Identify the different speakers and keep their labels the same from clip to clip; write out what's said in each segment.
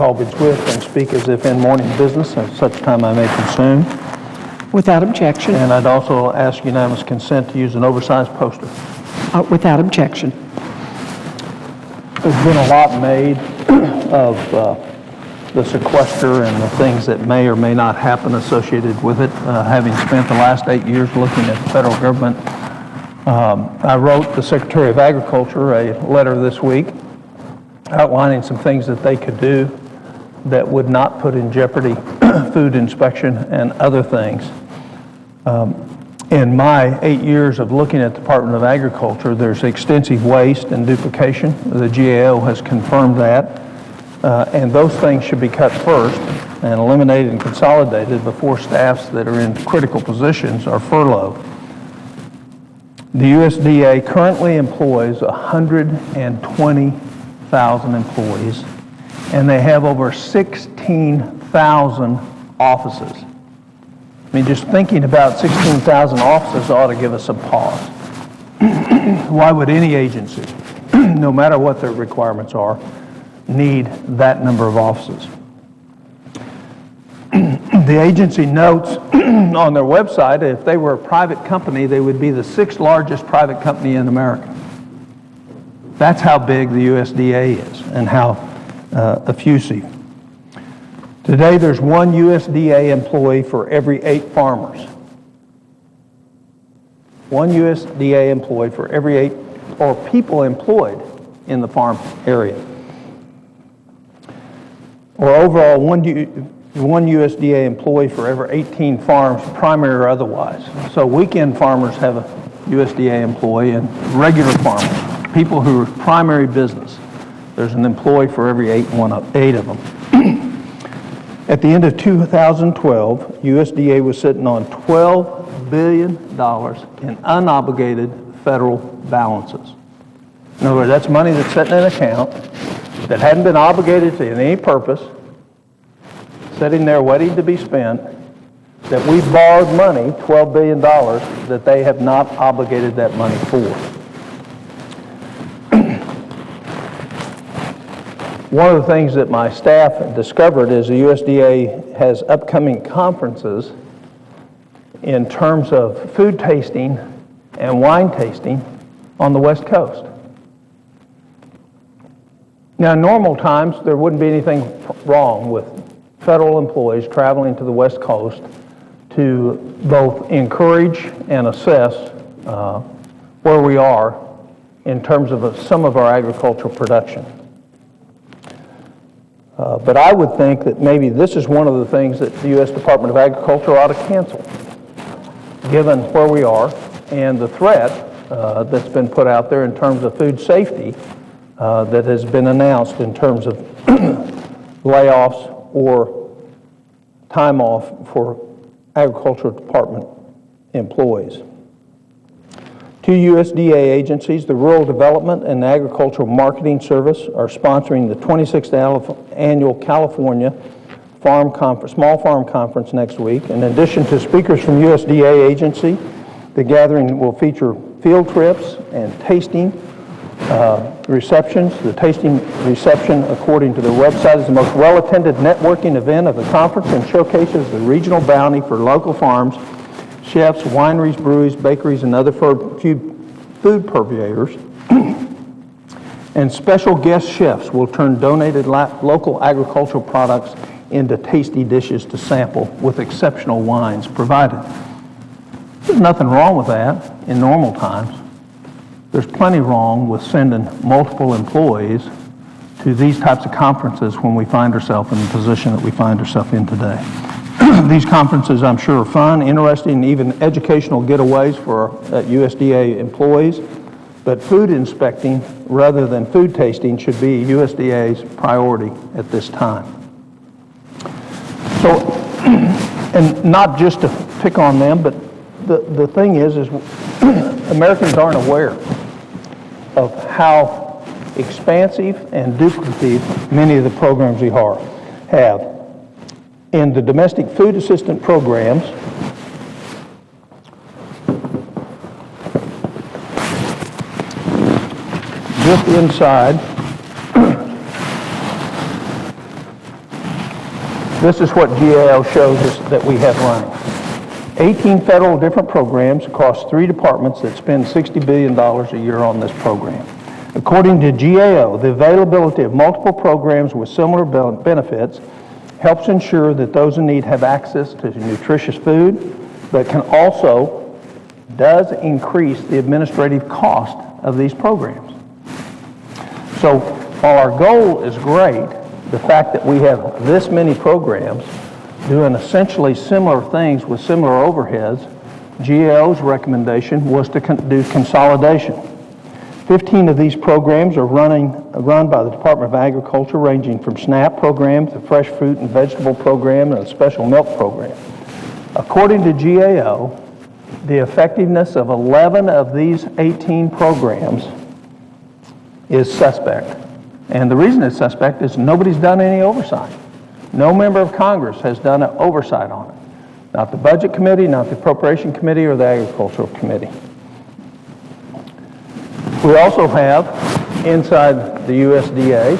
Speaker 1: Talbot's with and speak as if in morning business at such time I may consume.
Speaker 2: Without objection.
Speaker 1: And I'd also ask unanimous consent to use an oversized poster.
Speaker 2: Without objection.
Speaker 1: There's been a lot made of the sequester and the things that may or may not happen associated with it. Having spent the last 8 years looking at the federal government, I wrote the Secretary of Agriculture a letter this week outlining some things that they could do that would not put in jeopardy food inspection and other things. In my 8 years of looking at the Department of Agriculture, there's extensive waste and duplication. The GAO has confirmed that. And those things should be cut first and eliminated and consolidated before staffs that are in critical positions are furloughed. The USDA currently employs 120,000 employees, and they have over 16,000 offices. I mean, just thinking about 16,000 offices ought to give us a pause. Why would any agency, no matter what their requirements are, need that number of offices? The agency notes on their website, if they were a private company, they would be the 6th largest private company in America. That's how big the USDA is and how effusive. Today, there's one USDA employee for every 8 farmers. One USDA employee for every 8 or people employed in the farm area. Or overall, one USDA employee for every 18 farms, primary or otherwise. So weekend farmers have a USDA employee, and regular farmers, people who are primary business, there's an employee for every 8 of them. At the end of 2012, USDA was sitting on $12 billion in unobligated federal balances. In other words, that's money that's sitting in an account that hadn't been obligated to any purpose, sitting there waiting to be spent, that we borrowed money, $12 billion, that they have not obligated that money for. One of the things that my staff discovered is the USDA has upcoming conferences in terms of food tasting and wine tasting on the West Coast. Now, in normal times, there wouldn't be anything wrong with federal employees traveling to the West Coast to both encourage and assess where we are in terms of some of our agricultural production. But I would think that maybe this is one of the things that the U.S. Department of Agriculture ought to cancel, given where we are and the threat that's been put out there in terms of food safety that has been announced in terms of layoffs or time off for Agricultural Department employees. 2 USDA agencies, the Rural Development and Agricultural Marketing Service, are sponsoring the 26th Annual California Small Farm Conference next week. In addition to speakers from USDA agency, the gathering will feature field trips and tasting receptions. The tasting reception, according to their website, is the most well-attended networking event of the conference and showcases the regional bounty for local farms, chefs, wineries, breweries, bakeries, and other food purveyors. And special guest chefs will turn donated local agricultural products into tasty dishes to sample with exceptional wines provided. There's nothing wrong with that in normal times. There's plenty wrong with sending multiple employees to these types of conferences when we find ourselves in the position that we find ourselves in today. These conferences, I'm sure, are fun, interesting, even educational getaways for USDA employees, but food inspecting rather than food tasting should be USDA's priority at this time. So, and not just to pick on them, but the thing is Americans aren't aware of how expansive and duplicative many of the programs we have. In the domestic food assistance programs, just inside This is what GAO shows us that we have running. 18 federal different programs across 3 departments that spend $60 billion a year on this program. According to GAO, the availability of multiple programs with similar benefits helps ensure that those in need have access to nutritious food, but can also does increase the administrative cost of these programs. So while our goal is great, the fact that we have this many programs doing essentially similar things with similar overheads, GAO's recommendation was to do consolidation. 15 of these programs are run by the Department of Agriculture, ranging from SNAP programs, the Fresh Fruit and Vegetable Program, and a Special Milk Program. According to GAO, the effectiveness of 11 of these 18 programs is suspect. And the reason it's suspect is nobody's done any oversight. No member of Congress has done an oversight on it. Not the Budget Committee, not the Appropriation Committee, or the Agricultural Committee. We also have, inside the USDA,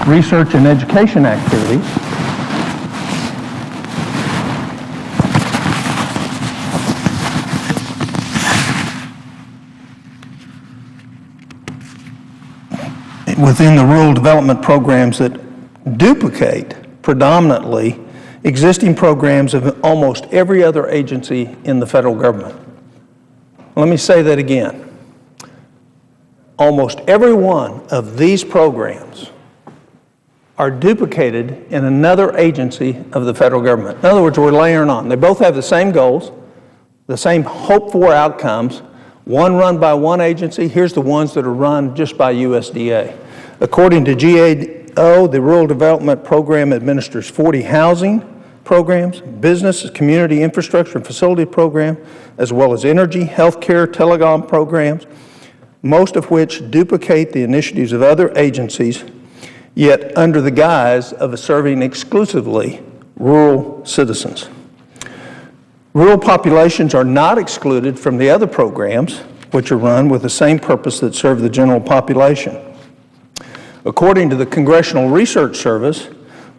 Speaker 1: research and education activities. Within the rural development programs that duplicate predominantly existing programs of almost every other agency in the federal government. Let me say that again. Almost every one of these programs are duplicated in another agency of the federal government. In other words, we're layering on. They both have the same goals, the same hoped-for outcomes, one run by one agency. Here's the ones that are run just by USDA. According to GAO, the Rural Development Program administers 40 housing programs, business, community infrastructure and facility program, as well as energy, healthcare, telecom programs, most of which duplicate the initiatives of other agencies, yet under the guise of serving exclusively rural citizens. Rural populations are not excluded from the other programs, which are run with the same purpose that serve the general population. According to the Congressional Research Service,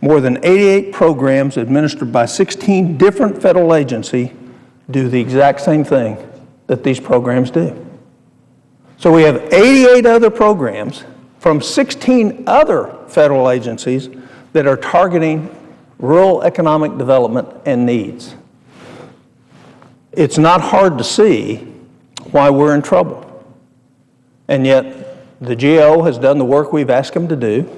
Speaker 1: more than 88 programs administered by 16 different federal agencies do the exact same thing that these programs do. So we have 88 other programs from 16 other federal agencies that are targeting rural economic development and needs. It's not hard to see why we're in trouble. And yet, the GAO has done the work we've asked them to do.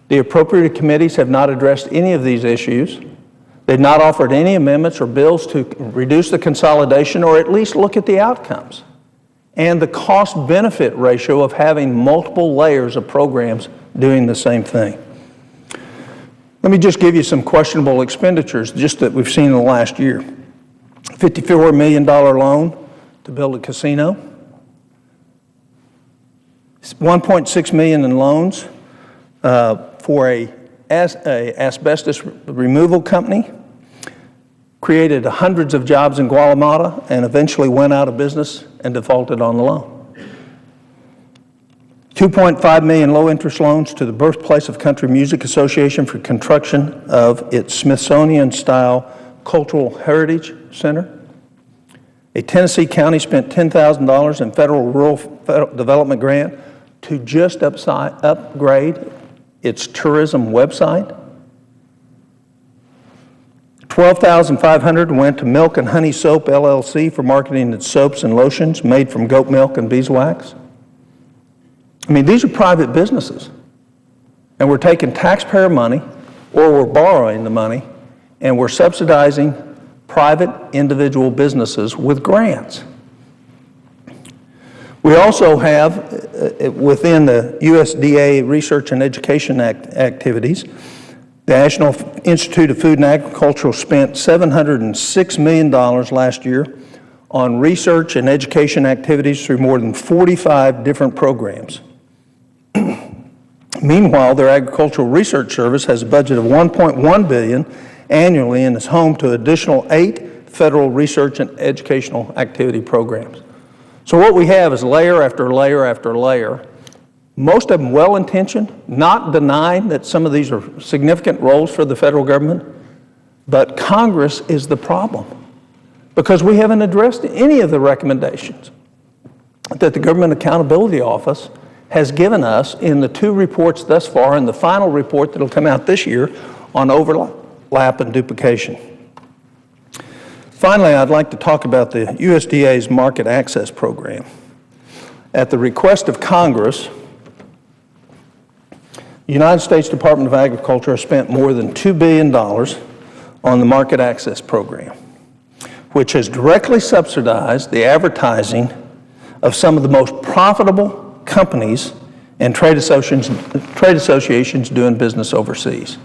Speaker 1: The appropriate committees have not addressed any of these issues. They've not offered any amendments or bills to reduce the consolidation or at least look at the outcomes and the cost-benefit ratio of having multiple layers of programs doing the same thing. Let me just give you some questionable expenditures just that we've seen in the last year. $54 million loan to build a casino. $1.6 million in loans for a asbestos removal company. Created hundreds of jobs in Guatemala and eventually went out of business and defaulted on the loan. $2.5 million low-interest loans to the Birthplace of Country Music Association for construction of its Smithsonian-style Cultural Heritage Center. A Tennessee county spent $10,000 in federal rural development grant to just upgrade its tourism website. $12,500 went to Milk and Honey Soap LLC for marketing its soaps and lotions made from goat milk and beeswax. I mean, these are private businesses. And we're taking taxpayer money, or we're borrowing the money, and we're subsidizing private individual businesses with grants. We also have, within the USDA research and education activities, the National Institute of Food and Agriculture spent $706 million last year on research and education activities through more than 45 different programs. Meanwhile, their Agricultural Research Service has a budget of $1.1 billion annually and is home to additional 8 federal research and educational activity programs. So what we have is layer after layer after layer, most of them well-intentioned, not denying that some of these are significant roles for the federal government, but Congress is the problem because we haven't addressed any of the recommendations that the Government Accountability Office has given us in the 2 reports thus far and the final report that will come out this year on overlap and duplication. Finally, I'd like to talk about the USDA's market access program. At the request of Congress, the United States Department of Agriculture has spent more than $2 billion on the market access program, which has directly subsidized the advertising of some of the most profitable companies and trade associations doing business overseas.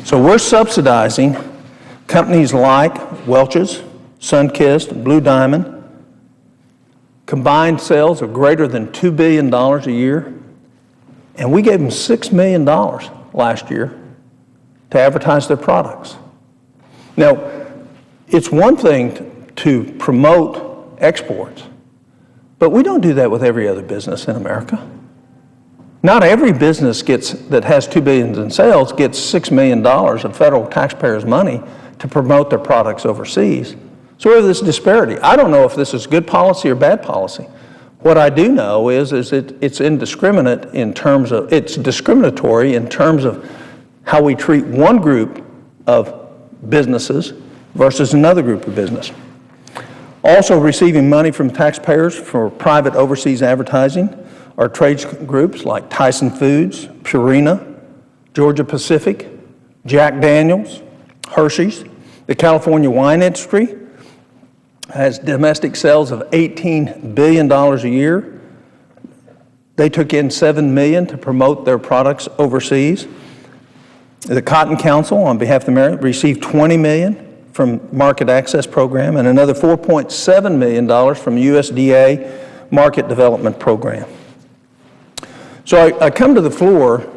Speaker 1: So we're subsidizing companies like Welch's, Sunkist, Blue Diamond, combined sales of greater than $2 billion a year, and we gave them $6 million last year to advertise their products. Now, it's one thing to promote exports, but we don't do that with every other business in America. Not every business that has $2 billion in sales gets $6 million of federal taxpayers' money to promote their products overseas. So we have this disparity. I don't know if this is good policy or bad policy. What I do know is it's indiscriminate in terms of, it's discriminatory in terms of how we treat one group of businesses versus another group of business. Also receiving money from taxpayers for private overseas advertising are trade groups like Tyson Foods, Purina, Georgia Pacific, Jack Daniels, Hershey's. The California wine industry has domestic sales of $18 billion a year. They took in $7 million to promote their products overseas. The Cotton Council, on behalf of the American, received $20 million from Market Access Program and another $4.7 million from USDA Market Development Program. So I come to the floor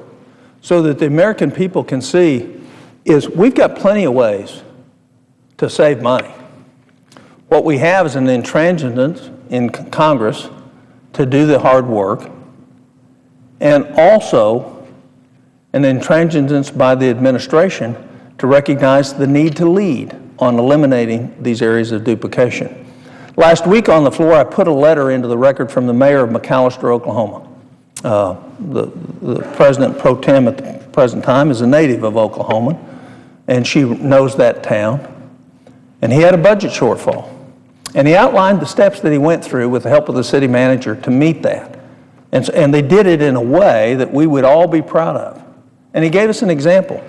Speaker 1: so that the American people can see is we've got plenty of ways to save money. What we have is an intransigence in Congress to do the hard work, and also an intransigence by the administration to recognize the need to lead on eliminating these areas of duplication. Last week on the floor, I put a letter into the record from the mayor of McAlester, Oklahoma. The president pro tem at the present time is a native of Oklahoma, and she knows that town. And he had a budget shortfall. And he outlined the steps that he went through with the help of the city manager to meet that. And they did it in a way that we would all be proud of. And he gave us an example.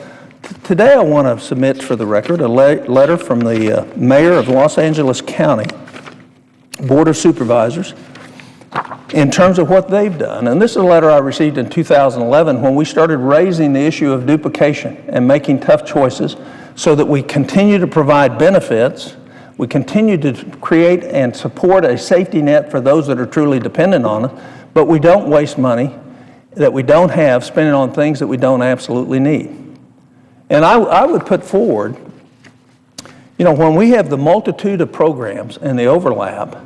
Speaker 1: Today I want to submit for the record a letter from the mayor of Los Angeles County Board of Supervisors in terms of what they've done. And this is a letter I received in 2011 when we started raising the issue of duplication and making tough choices so that we continue to provide benefits, we continue to create and support a safety net for those that are truly dependent on it, but we don't waste money that we don't have spending on things that we don't absolutely need. And I would put forward, when we have the multitude of programs and the overlap,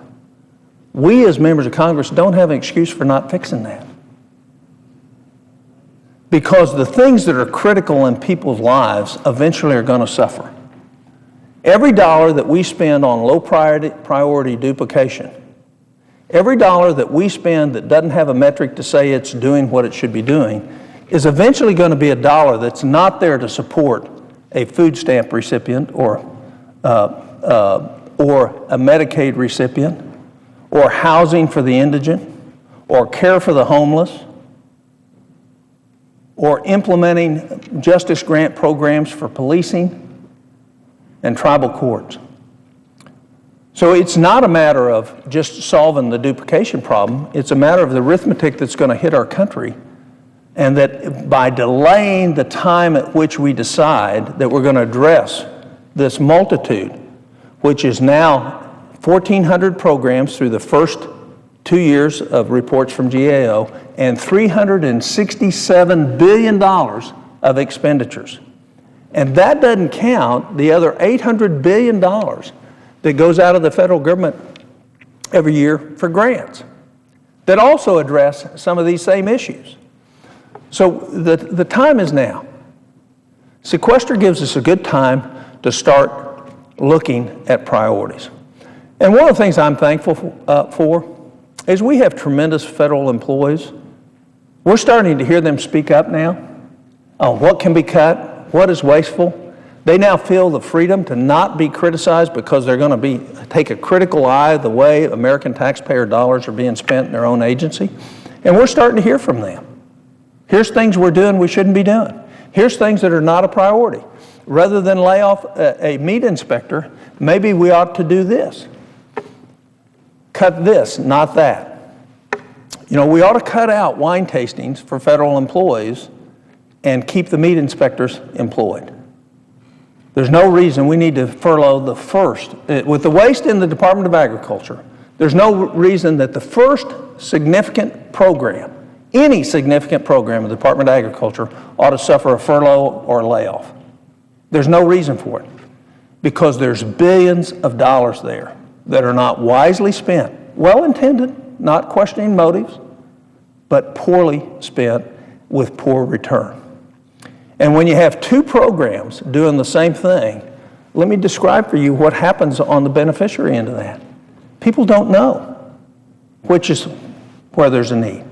Speaker 1: we as members of Congress don't have an excuse for not fixing that. Because the things that are critical in people's lives eventually are going to suffer. Every dollar that we spend on low priority duplication, every dollar that we spend that doesn't have a metric to say it's doing what it should be doing, is eventually going to be a dollar that's not there to support a food stamp recipient or a Medicaid recipient, or housing for the indigent, or care for the homeless, or implementing justice grant programs for policing and tribal courts. So it's not a matter of just solving the duplication problem, it's a matter of the arithmetic that's going to hit our country, and that by delaying the time at which we decide that we're going to address this multitude, which is now 1,400 programs through the first 2 years of reports from GAO, and $367 billion of expenditures. And that doesn't count the other $800 billion that goes out of the federal government every year for grants that also address some of these same issues. So the time is now. Sequester gives us a good time to start looking at priorities. And one of the things I'm thankful for is we have tremendous federal employees. We're starting to hear them speak up now on what can be cut, what is wasteful. They now feel the freedom to not be criticized because they're going to take a critical eye of the way American taxpayer dollars are being spent in their own agency. And we're starting to hear from them. Here's things we're doing we shouldn't be doing. Here's things that are not a priority. Rather than lay off a meat inspector, maybe we ought to do this. Cut this, not that. You know, we ought to cut out wine tastings for federal employees and keep the meat inspectors employed. There's no reason we need to furlough the first. With the waste in the Department of Agriculture, there's no reason that the first significant program, any significant program in the Department of Agriculture, ought to suffer a furlough or a layoff. There's no reason for it, because there's billions of dollars there that are not wisely spent, well-intended, not questioning motives, but poorly spent with poor return. And when you have two programs doing the same thing, let me describe for you what happens on the beneficiary end of that. People don't know which is where there's a need.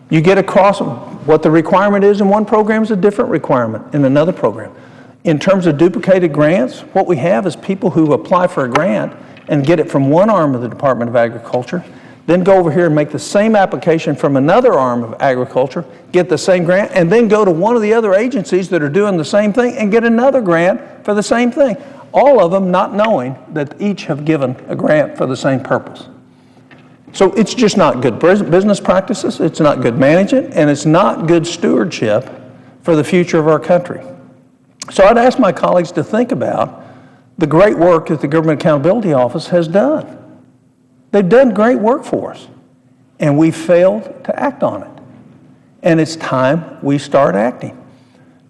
Speaker 1: You get across what the requirement is in one program is a different requirement in another program. In terms of duplicated grants, what we have is people who apply for a grant and get it from one arm of the Department of Agriculture, then go over here and make the same application from another arm of agriculture, get the same grant, and then go to one of the other agencies that are doing the same thing and get another grant for the same thing. All of them not knowing that each have given a grant for the same purpose. So it's just not good business practices, it's not good management, and it's not good stewardship for the future of our country. So I'd ask my colleagues to think about the great work that the Government Accountability Office has done. They've done great work for us, and we failed to act on it. And it's time we start acting.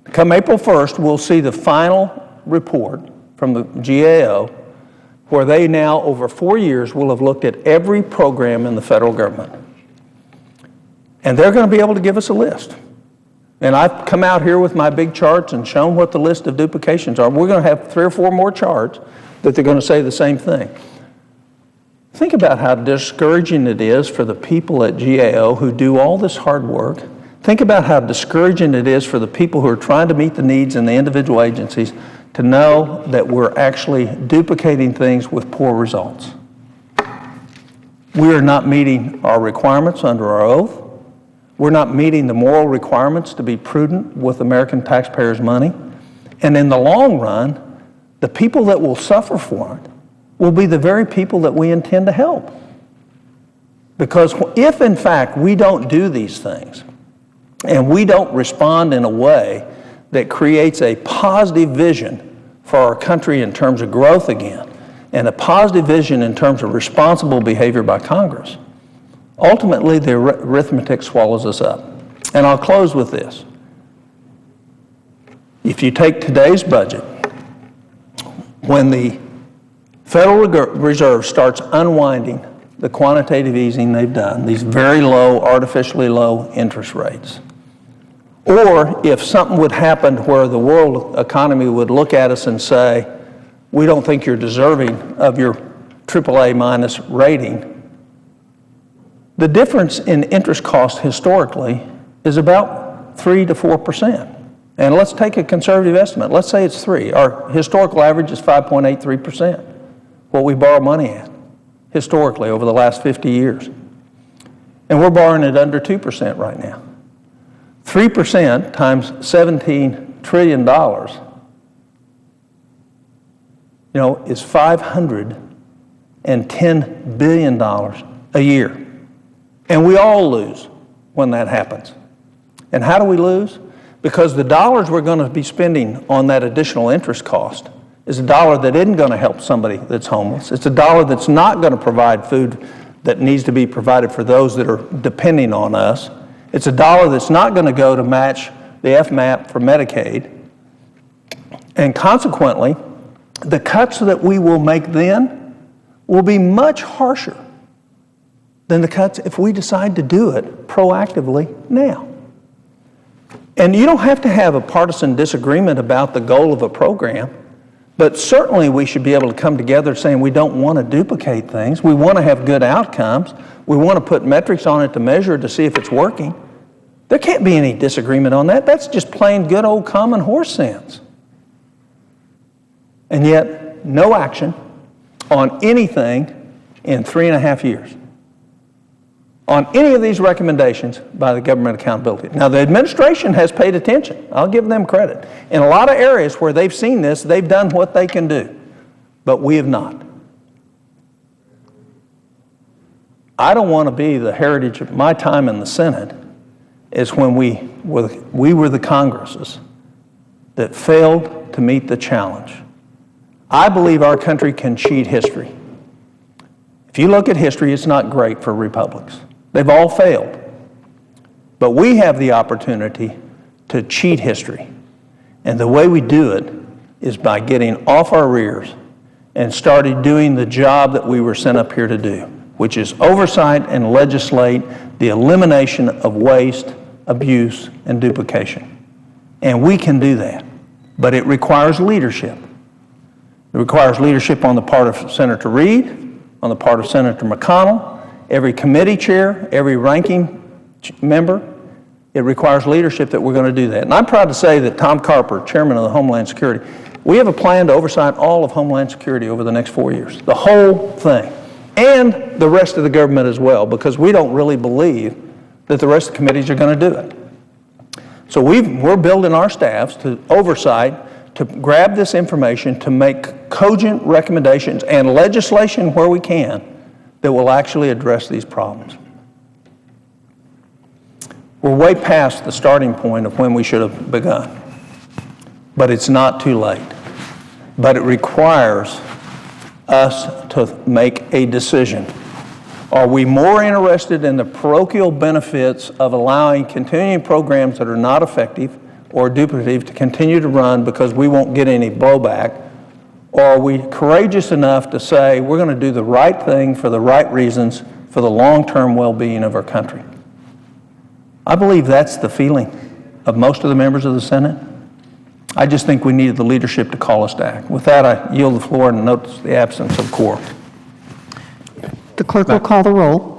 Speaker 1: Come April 1st, we'll see the final report from the GAO, where they now, over 4 years, will have looked at every program in the federal government. And they're going to be able to give us a list. And I've come out here with my big charts and shown what the list of duplications are. We're going to have 3 or 4 more charts that they're going to say the same thing. Think about how discouraging it is for the people at GAO who do all this hard work. Think about how discouraging it is for the people who are trying to meet the needs in the individual agencies to know that we're actually duplicating things with poor results. We are not meeting our requirements under our oath. We're not meeting the moral requirements to be prudent with American taxpayers' money. And in the long run, the people that will suffer for it will be the very people that we intend to help. Because if, in fact, we don't do these things, and we don't respond in a way that creates a positive vision for our country in terms of growth again, and a positive vision in terms of responsible behavior by Congress, ultimately the arithmetic swallows us up. And I'll close with this. If you take today's budget, when the Federal Reserve starts unwinding the quantitative easing they've done, these very low, artificially low interest rates, or if something would happen where the world economy would look at us and say, we don't think you're deserving of your AAA minus rating, the difference in interest cost historically is about 3 to 4%. And let's take a conservative estimate. Let's say it's 3. Our historical average is 5.83%, what we borrow money at historically over the last 50 years. And we're borrowing at under 2% right now. 3% times $17 trillion, is $510 billion a year. And we all lose when that happens. And how do we lose? Because the dollars we're going to be spending on that additional interest cost is a dollar that isn't going to help somebody that's homeless. It's a dollar that's not going to provide food that needs to be provided for those that are depending on us. It's a dollar that's not going to go to match the FMAP for Medicaid. And consequently, the cuts that we will make then will be much harsher than the cuts if we decide to do it proactively now. And you don't have to have a partisan disagreement about the goal of a program, but certainly we should be able to come together saying we don't want to duplicate things. We want to have good outcomes. We want to put metrics on it to measure to see if it's working. There can't be any disagreement on that. That's just plain good old common horse sense. And yet, no action on anything in 3.5 years. On any of these recommendations by the Government Accountability. Now, the administration has paid attention. I'll give them credit. In a lot of areas where they've seen this, they've done what they can do, but we have not. I don't want to be the heritage of my time in the Senate is when we were the Congresses that failed to meet the challenge. I believe our country can cheat history. If you look at history, it's not great for republics. They've all failed. But we have the opportunity to cheat history. And the way we do it is by getting off our rears and started doing the job that we were sent up here to do, which is oversight and legislate the elimination of waste, abuse, and duplication. And we can do that. But it requires leadership. It requires leadership on the part of Senator Reid, on the part of Senator McConnell, every committee chair, every ranking member. It requires leadership that we're going to do that. And I'm proud to say that Tom Carper, chairman of the Homeland Security, we have a plan to oversight all of Homeland Security over the next 4 years, the whole thing, and the rest of the government as well, because we don't really believe that the rest of the committees are going to do it. So we're building our staffs to oversight, to grab this information, to make cogent recommendations and legislation where we can that will actually address these problems. We're way past the starting point of when we should have begun, but it's not too late. But it requires us to make a decision. Are we more interested in the parochial benefits of allowing continuing programs that are not effective or duplicative to continue to run because we won't get any blowback? Or are we courageous enough to say we're going to do the right thing for the right reasons for the long-term well-being of our country? I believe that's the feeling of most of the members of the Senate. I just think we needed the leadership to call us to act. With that, I yield the floor and notice the absence of quorum.
Speaker 2: The clerk will call the roll.